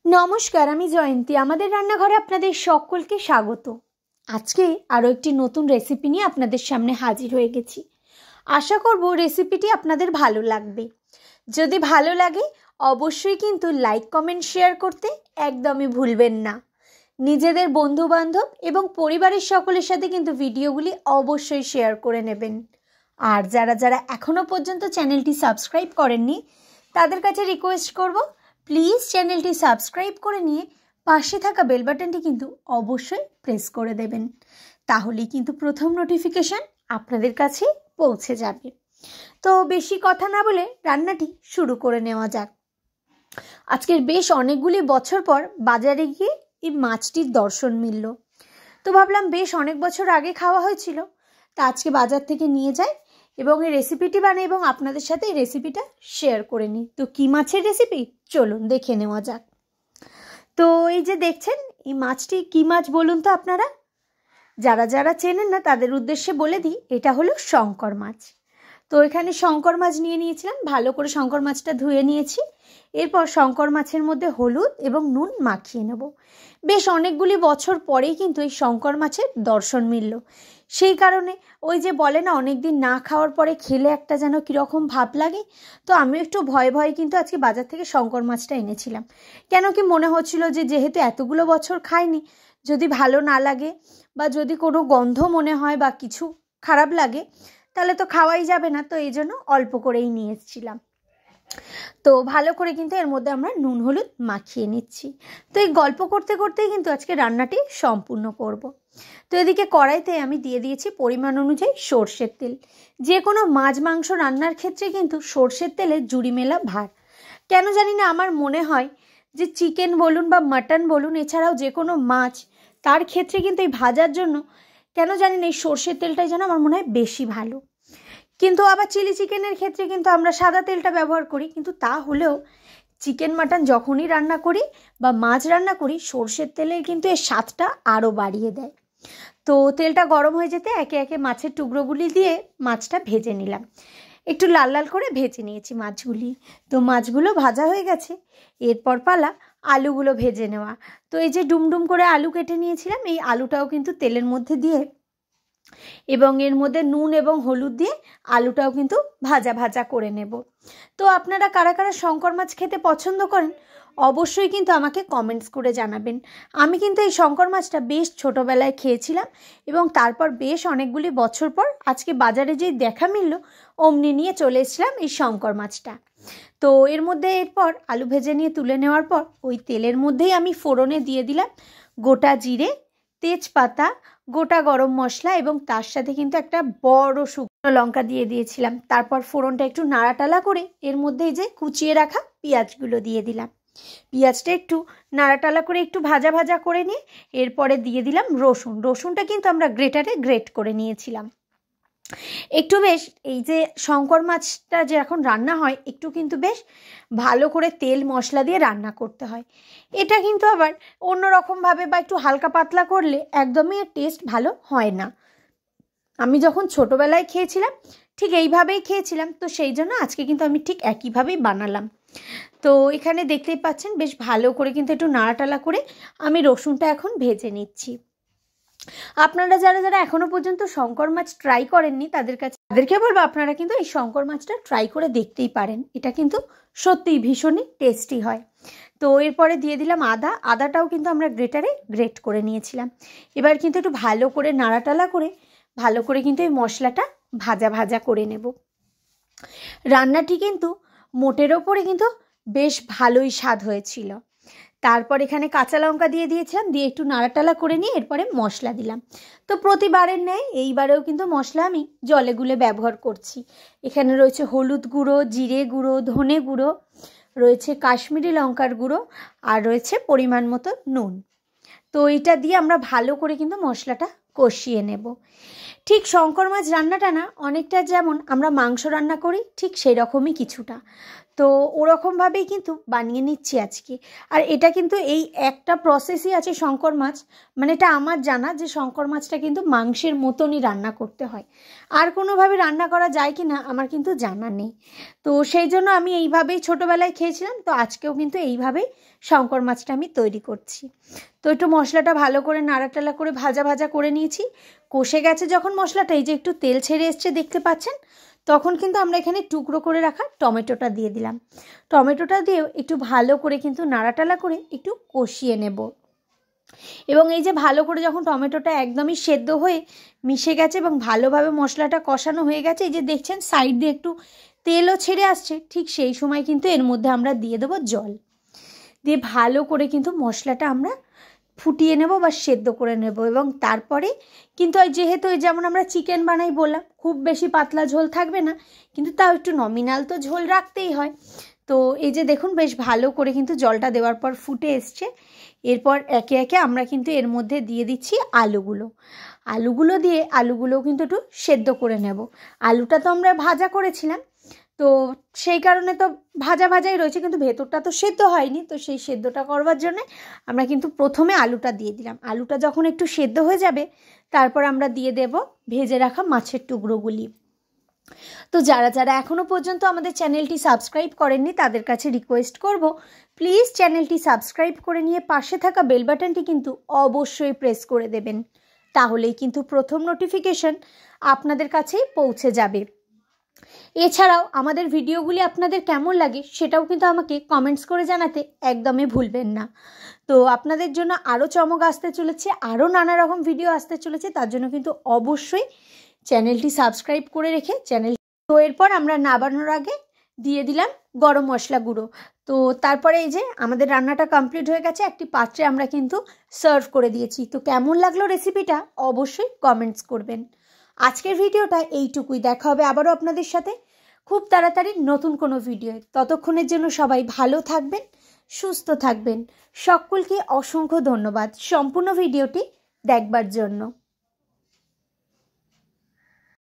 নমস্কার, আমি জয়ন্তী। আমাদের রান্নাঘরে আপনাদের সকলকে স্বাগত। আজকে আরও একটি নতুন রেসিপি নিয়ে আপনাদের সামনে হাজির হয়ে গেছি। আশা করব রেসিপিটি আপনাদের ভালো লাগবে। যদি ভালো লাগে অবশ্যই কিন্তু লাইক, কমেন্ট, শেয়ার করতে একদমই ভুলবেন না। নিজেদের বন্ধুবান্ধব এবং পরিবারের সকলের সাথে কিন্তু ভিডিওগুলি অবশ্যই শেয়ার করে নেবেন। আর যারা যারা এখনও পর্যন্ত চ্যানেলটি সাবস্ক্রাইব করেননি তাদের কাছে রিকোয়েস্ট করব, প্লিজ চ্যানেলটি সাবস্ক্রাইব করে নিয়ে পাশে থাকা বেল বাটনটি কিন্তু অবশ্যই প্রেস করে দেবেন। তাহলেই কিন্তু প্রথম নোটিফিকেশান আপনাদের কাছে পৌঁছে যাবে। তো বেশি কথা না বলে রান্নাটি শুরু করে নেওয়া যাক। আজকের বেশ অনেকগুলি বছর পর বাজারে গিয়ে এই মাছটির দর্শন মিলল। তো ভাবলাম বেশ অনেক বছর আগে খাওয়া হয়েছিল, তা আজকে বাজার থেকে নিয়ে যাই এবং এই রেসিপিটি বানাই এবং আপনাদের সাথে এই রেসিপিটা শেয়ার করে নিই। তো কী মাছের রেসিপি চলুন দেখে নেওয়া যাক। তো এই যে দেখছেন, এই মাছটি কী মাছ বলুন তো আপনারা? যারা যারা চেনেন না তাদের উদ্দেশ্যে বলে দিই, এটা হলো শঙ্কর মাছ। তো এখানে শঙ্কর মাছ নিয়ে নিয়েছিলাম, ভালো করে শঙ্কর মাছটা ধুয়ে নিয়েছি। এরপর শঙ্কর মাছের মধ্যে হলুদ এবং নুন মাখিয়ে নেব। বেশ অনেকগুলি বছর পরেই কিন্তু এই শঙ্কর মাছের দর্শন মিলল। সেই কারণে ওই যে বলে না, অনেক দিন না খাওয়ার পরে খেলে একটা যেন কীরকম ভাব লাগে, তো আমি একটু ভয়ে ভয়ে কিন্তু আজকে বাজার থেকে শঙ্কর মাছটা এনেছিলাম। কেন কি মনে হচ্ছিল যে যেহেতু এতগুলো বছর খাইনি, যদি ভালো না লাগে বা যদি কোনো গন্ধ মনে হয় বা কিছু খারাপ লাগে তাহলে তো খাওয়াই যাবে না, তো এই জন্য অল্প করেই নিয়ে এসেছিলাম। তো ভালো করে কিন্তু এর মধ্যে আমরা নুন হলুদ মাখিয়ে নিচ্ছি। তো এই গল্প করতে করতেই কিন্তু আজকে রান্নাটি সম্পূর্ণ করব। তো এদিকে কড়াইতে আমি দিয়ে দিয়েছি পরিমাণ অনুযায়ী সর্ষের তেল। যে কোনো মাছ মাংস রান্নার ক্ষেত্রে কিন্তু সর্ষের তেলে জুড়ি মেলা ভার। কেন জানি না, আমার মনে হয় যে চিকেন বলুন বা মাটন বলুন, এছাড়াও যে কোনো মাছ, তার ক্ষেত্রে কিন্তু এই ভাজার জন্য কেন জানি না এই সর্ষের তেলটাই যেন আমার মনে হয় বেশি ভালো। কিন্তু আবার চিলি চিকেনের ক্ষেত্রে কিন্তু আমরা সাদা তেলটা ব্যবহার করি, কিন্তু তা হলেও চিকেন মাটন যখনই রান্না করি বা মাছ রান্না করি, সর্ষের তেলের কিন্তু এর স্বাদটা আরও বাড়িয়ে দেয়। তো তেলটা গরম হয়ে যেতে একে একে মাছের টুকরোগুলি দিয়ে মাছটা ভেজে নিলাম। একটু লাল লাল করে ভেজে নিয়েছি মাছগুলি। তো মাছগুলো ভাজা হয়ে গেছে, এরপর পালা আলুগুলো ভেজে নেওয়া। তো এই যে ডুমডুম করে আলু কেটে নিয়েছিলাম, এই আলুটাও কিন্তু তেলের মধ্যে দিয়ে এবং এর মধ্যে নুন এবং হলুদ দিয়ে আলুটাও কিন্তু ভাজা ভাজা করে নেব। তো আপনারা কারা কারা শঙ্কর মাছ খেতে পছন্দ করেন অবশ্যই কিন্তু আমাকে কমেন্টস করে জানাবেন। আমি কিন্তু এই শঙ্কর মাছটা বেশ ছোটোবেলায় খেয়েছিলাম এবং তারপর বেশ অনেকগুলি বছর পর আজকে বাজারে যেই দেখা মিলল অমনি নিয়ে চলে এসেছিলাম এই শঙ্কর মাছটা। তো এর মধ্যে এরপর আলু ভেজে নিয়ে তুলে নেওয়ার পর ওই তেলের মধ্যেই আমি ফোড়নে দিয়ে দিলাম গোটা জিরে, তেজপাতা, গোটা গরম মশলা এবং তার সাথে কিন্তু একটা বড় শুকনো লঙ্কা দিয়ে দিয়েছিলাম। তারপর ফোড়নটা একটু নাড়াটালা করে এর মধ্যে এই যে কুচিয়ে রাখা পেঁয়াজগুলো দিয়ে দিলাম। পেঁয়াজটা একটু নাড়াটালা করে একটু ভাজা ভাজা করে নিয়ে এরপরে দিয়ে দিলাম রসুন। রসুনটা কিন্তু আমরা গ্রেটারে গ্রেট করে নিয়েছিলাম। একটু বেশ এই যে শঙ্কর মাছটা যে এখন রান্না হয়, একটু কিন্তু বেশ ভালো করে তেল মশলা দিয়ে রান্না করতে হয়। এটা কিন্তু আবার অন্যরকমভাবে বা একটু হালকা পাতলা করলে একদমই এর টেস্ট ভালো হয় না। আমি যখন ছোটোবেলায় খেয়েছিলাম ঠিক এইভাবেই খেয়েছিলাম, তো সেই জন্য আজকে কিন্তু আমি ঠিক একইভাবেই বানালাম। তো এখানে দেখতেই পাচ্ছেন বেশ ভালো করে কিন্তু একটু নাড়াটালা করে আমি রসুনটা এখন ভেজে নিচ্ছি। আপনারা যারা যারা এখনও পর্যন্ত শঙ্কর মাছ ট্রাই করেননি তাদেরকে বলবো আপনারা কিন্তু এই শঙ্কর মাছটা ট্রাই করে দেখতেই পারেন। এটা কিন্তু সত্যিই ভীষণই টেস্টি হয়। তো এরপরে দিয়ে দিলাম আদাটাও কিন্তু আমরা গ্রেটারে গ্রেট করে নিয়েছিলাম। এবার কিন্তু একটু ভালো করে নাড়াটালা করে ভালো করে কিন্তু এই মশলাটা ভাজা ভাজা করে নেব। রান্নাটি কিন্তু মোটের ওপরে কিন্তু বেশ ভালোই স্বাদ হয়েছিল। তারপর এখানে কাঁচা লঙ্কা দিয়ে দিয়েছিলাম, দিয়ে একটু নাড়াটালা করে নিয়ে এরপরে মশলা দিলাম। তো প্রতিবারের ন্যায় এইবারেও কিন্তু মশলা আমি জলে গুলে ব্যবহার করছি। এখানে রয়েছে হলুদ গুঁড়ো, জিরে গুঁড়ো, ধনে গুঁড়ো, রয়েছে কাশ্মীরি লঙ্কার গুঁড়ো আর রয়েছে পরিমাণ মতো নুন। তো এটা দিয়ে আমরা ভালো করে কিন্তু মশলাটা কষিয়ে নেব। ঠিক শঙ্কর মাছ রান্নাটা না অনেকটা যেমন আমরা মাংস রান্না করি ঠিক সেই রকমই কিছুটা। তো ওরকমভাবেই কিন্তু বানিয়ে নিচ্ছি আজকে। আর এটা কিন্তু এই একটা প্রসেসই আছে শঙ্কর মাছ, মানে এটা আমার জানা যে শঙ্কর মাছটা কিন্তু মাংসের মতনই রান্না করতে হয়, আর কোনোভাবে রান্না করা যায় কি না আমার কিন্তু জানা নেই। তো সেই জন্য আমি এইভাবেই ছোটোবেলায় খেয়েছিলাম, তো আজকেও কিন্তু এইভাবেই শঙ্কর মাছটা আমি তৈরি করছি। তো একটু মশলাটা ভালো করে নাড়াটালা করে ভাজা ভাজা করে নিয়েছি। কষে গেছে যখন মশলাটা, এই যে একটু তেল ছেড়ে এসছে দেখতে পাচ্ছেন, তখন কিন্তু আমরা এখানে টুকরো করে রাখা টমেটোটা দিয়ে দিলাম। টমেটোটা দিয়েও একটু ভালো করে কিন্তু নাড়াটালা করে একটু কষিয়ে নেব। এবং এই যে ভালো করে যখন টমেটোটা একদমই সেদ্ধ হয়ে মিশে গেছে এবং ভালোভাবে মশলাটা কষানো হয়ে গেছে, এই যে দেখছেন সাইড দিয়ে একটু তেলও ছেড়ে আসছে, ঠিক সেই সময় কিন্তু এর মধ্যে আমরা দিয়ে দেবো জল। দিয়ে ভালো করে কিন্তু মশলাটা আমরা ফুটিয়ে নেব বা সেদ্ধ করে নেব। এবং তারপরে কিন্তু যেহেতু যেমন আমরা চিকেন বানাই বললাম, খুব বেশি পাতলা ঝোল থাকবে না, কিন্তু তাও একটু নমিনাল তো ঝোল রাখতেই হয়। তো এই যে দেখুন বেশ ভালো করে কিন্তু জলটা দেওয়ার পর ফুটে এসছে। এরপর একে একে আমরা কিন্তু এর মধ্যে দিয়ে দিচ্ছি আলুগুলো দিয়ে আলুগুলোও কিন্তু একটু সেদ্ধ করে নেব। আলুটা তো আমরা ভাজা করেছিলাম, তো সেই কারণে তো ভাজাই রয়েছে, কিন্তু ভেতরটা তো সেদ্ধ হয়নি। তো সেই সেদ্ধটা করবার জন্যে আমরা কিন্তু প্রথমে আলুটা দিয়ে দিলাম। আলুটা যখন একটু সেদ্ধ হয়ে যাবে, তারপর আমরা দিয়ে দেব ভেজে রাখা মাছের টুকরোগুলি। তো যারা যারা এখনও পর্যন্ত আমাদের চ্যানেলটি সাবস্ক্রাইব করেননি, তাদের কাছে রিকোয়েস্ট করব, প্লিজ চ্যানেলটি সাবস্ক্রাইব করে নিয়ে পাশে থাকা বেল বাটনটি কিন্তু অবশ্যই প্রেস করে দেবেন, তাহলেই কিন্তু প্রথম নোটিফিকেশন আপনাদের কাছেই পৌঁছে যাবে। এছাড়াও আমাদের ভিডিওগুলি আপনাদের কেমন লাগে সেটাও কিন্তু আমাকে কমেন্টস করে জানাতে একদমই ভুলবেন না। তো আপনাদের জন্য আরও চমক আসতে চলেছে, আরও নানা রকম ভিডিও আসতে চলেছে, তার জন্য কিন্তু অবশ্যই চ্যানেলটি সাবস্ক্রাইব করে রেখে তো এরপর আমরা নামানোর আগে দিয়ে দিলাম গরম মশলা গুঁড়ো। তো তারপরে এই যে আমাদের রান্নাটা কমপ্লিট হয়ে গেছে, একটি পাত্রে আমরা কিন্তু সার্ভ করে দিয়েছি। তো কেমন লাগলো রেসিপিটা অবশ্যই কমেন্টস করবেন। আজকের ভিডিওটা এইটুকুই, দেখা হবে আবারও আপনাদের সাথে খুব তাড়াতাড়ি নতুন কোনো ভিডিও। ততক্ষণের জন্য সবাই ভালো থাকবেন, সুস্থ থাকবেন। সকলকে অসংখ্য ধন্যবাদ সম্পূর্ণ ভিডিওটি দেখবার জন্য।